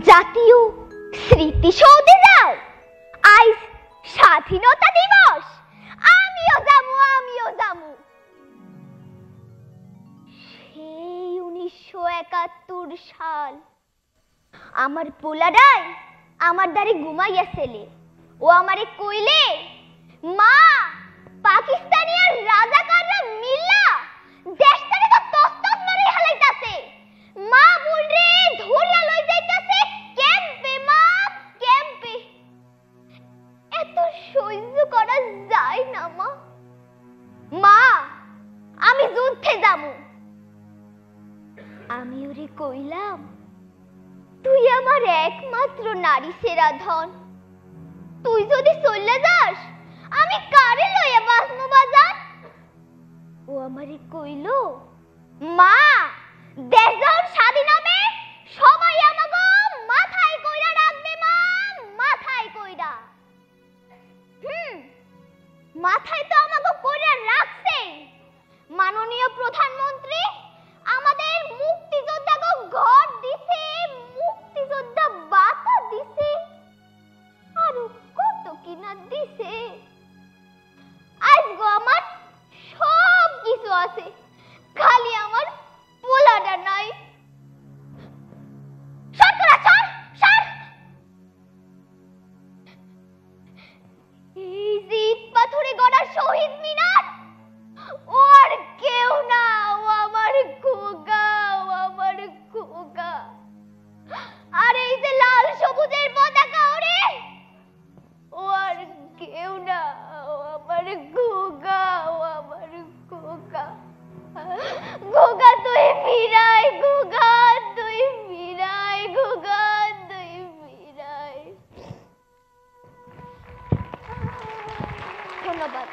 জাতীয় স্মৃতিসৌধে যাও, আজ স্বাধীনতা দিবস, আমিও যামু। সেই 1971 সাল। আমার পোলাডাই আমার দ্বারে ঘুমাইয়াছিলে, ও আমারে কইলে, মা, পাকিস্তানি আর রাজাকাররা মিল্লা দেশটারে তো তস্তত মারি হালাইতাছে, মা বুলরে ধরিয়া লই যাইতাছে ক্যাম্পে, মা ক্যাম্পে। এত সহ্য করা যায় না মা। মা, আমি যুদ্ধে যাবো। আমি ওরে কইলাম, তুই আমার একমাত্র নারী সেরা ধন, তুই যদি চলে যাস আমি কারে লইয়া বাঁচবো বাজার? ও আমারে কইল, মা, দেশ যখন স্বাধীন হবে সবাই আমাকে মাথায় কইরা রাখবে, মা, মাথায় কইরা। মাথায় তো আমাকে কইরা রাখছে। মাননীয় প্রধানমন্ত্রী আমাদের মুক্তিযোদ্ধাকে ঘর দিছে, মুক্তিযোদ্ধা ভাতা দিছে, আর কত কিনা দিছে। আজগো আমার সব কিছু আছে, খালি আমার পোলাটা নাই। এই যে ইট পাথরে গড়া শহীদ মিনার, ও আর কেউ না, ও আমার খোকা, ও আমার খোকা। আর এই যে লাল সবুজের পতাকা ওরে, ও আর কেউ না, ও আমার খোকা, ও আমার খোকা। খোকা তুই ফিরাই, খোকা তুই ফিরাই, খোকা তুই ফিরাই। ধন্যবাদ।